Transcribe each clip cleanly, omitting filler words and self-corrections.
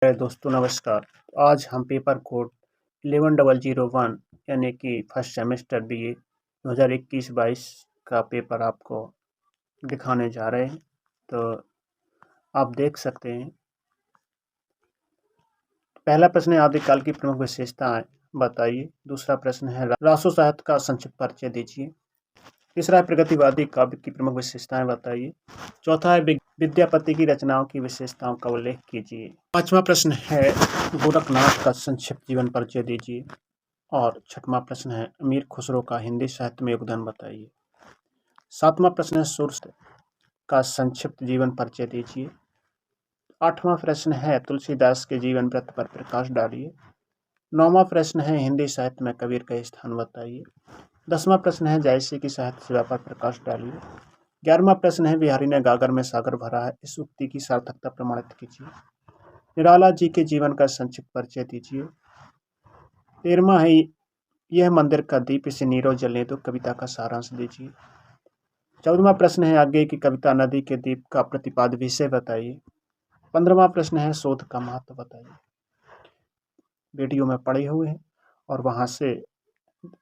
दोस्तों नमस्कार। आज हम पेपर कोड 11001 यानी कि फर्स्ट सेमेस्टर बीए 2021-22 का पेपर आपको दिखाने जा रहे हैं। तो आप देख सकते हैं, पहला प्रश्न है आदिकाल की प्रमुख विशेषताएं बताइए। दूसरा प्रश्न है रासो साहित्य का संक्षिप्त परिचय दीजिए। तीसरा है प्रगतिवादी काव्य की प्रमुख विशेषताएं बताइए। चौथा है विद्यापति की रचनाओं की विशेषताओं का उल्लेख कीजिए। पांचवा प्रश्न है गोरखनाथ का संक्षिप्त जीवन परिचय दीजिए। और छठवां प्रश्न है अमीर खुसरो का हिंदी साहित्य में योगदान बताइए। सातवां प्रश्न है सूर्य का संक्षिप्त जीवन परिचय दीजिए। आठवां प्रश्न है तुलसीदास के जीवन वृत्त पर प्रकाश डालिए। नौवां प्रश्न है हिंदी साहित्य में कबीर का स्थान बताइए। 10वां प्रश्न है जायसी की साहित्य सेवा पर प्रकाश डालिए। 11वां प्रश्न है बिहारी ने गागर में सागर भरा है, इस उक्ति की सार्थकता प्रमाणित कीजिए। निराला जी के जीवन का संक्षिप्त परिचय दीजिए। 13वां है यह मंदिर का दीप, इसे नीरव जलने दो, कविता का सारांश दीजिए। 14वां प्रश्न है आगे की कविता नदी के दीप का प्रतिपाद्य विषय बताइए। 15वां प्रश्न है शोध का महत्व बताइए। वीडियो में पढ़े हुए हैं और वहां से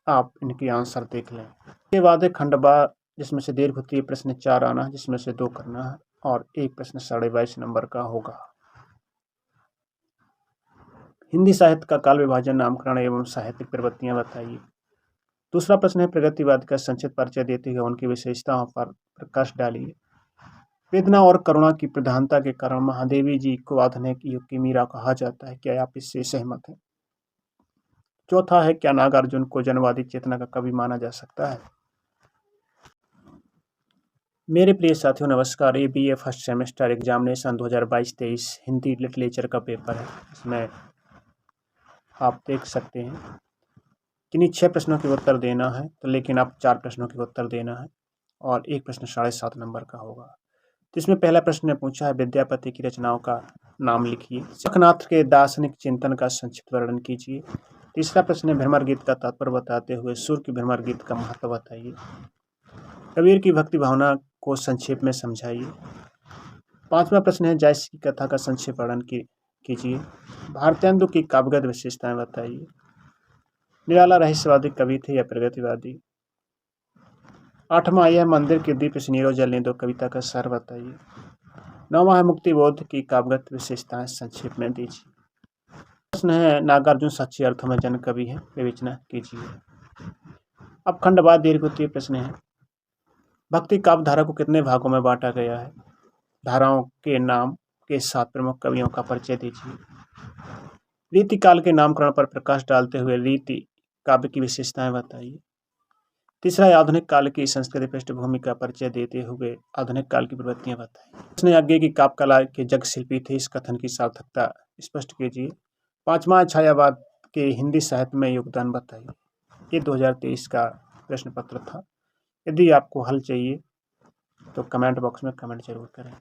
आप इनके आंसर देख लें। इसके बाद है खंडवा, जिसमें से दीर्घ उत्तरीय प्रश्न 4 आना है, जिसमें से 2 करना है और एक प्रश्न 22.5 नंबर का होगा। हिंदी साहित्य का काल विभाजन, नामकरण एवं साहित्यिक प्रवृत्तियां बताइए। दूसरा प्रश्न है प्रगतिवाद का संक्षिप्त परिचय देते हुए उनकी विशेषताओं पर प्रकाश डालिए। वेदना और करुणा की प्रधानता के कारण महादेवी जी को आधुनिक युग की मीरा कहा जाता है, क्या आप इससे सहमत हैं? चौथा है क्या नागार्जुन को जनवादी चेतना का कवि माना जा सकता है? मेरे प्रिय साथियों नमस्कार। ये BA first semester examination 2022-23 Hindi literature का पेपर है। इसमें आप देख सकते हैं किन्हीं 6 प्रश्नों के उत्तर देना है, तो लेकिन आप 4 प्रश्नों के उत्तर देना है और एक प्रश्न 7.5 नंबर का होगा। जिसमें पहला प्रश्न ने पूछा है विद्यापति की रचनाओं का नाम लिखिए। गोरखनाथ के दार्शनिक चिंतन का संक्षिप्त वर्णन कीजिए। तीसरा प्रश्न है भ्रमर गीत का तात्पर्य बताते हुए सूर्य की भ्रमर गीत का महत्व बताइए। कबीर की भक्ति भावना को संक्षेप में समझाइए। 5वां प्रश्न है जायसी की कथा का संक्षेप वर्णन कीजिए। भारतेंदु की काव्यगत विशेषताएं बताइए। निराला रहस्यवादी कवि थे या प्रगतिवादी? 8वां यह मंदिर के दीप इसे नीरव जलने दो, कविता का सार बताइए। 9वां है मुक्तिबोध की काव्यगत विशेषताएं संक्षेप में दीजिए। प्रश्न है नागार्जुन सच्चे अर्थों में जन कवि है, विवेचना कीजिए। अब खंडवाद दीर्घ उत्तरीय प्रश्न है भक्ति काव्य धारा को कितने भागों में बांटा गया है? धाराओं के नाम के 7 प्रमुख कवियों का परिचय दीजिए। रीति काल के नामकरण पर प्रकाश डालते हुए रीति काव्य की विशेषताएं बताइए। तीसरा है आधुनिक काल की संस्कृति पृष्ठभूमि का परिचय देते हुए आधुनिक काल की प्रवृत्तियां बताइए। उसने आगे की काव्य कला के जग शिल्पी थे, इस कथन की सार्थकता स्पष्ट कीजिए। 5वां छायावाद के हिंदी साहित्य में योगदान बताइए। ये 2023 का प्रश्न पत्र था। यदि आपको हल चाहिए तो कमेंट बॉक्स में कमेंट जरूर करें।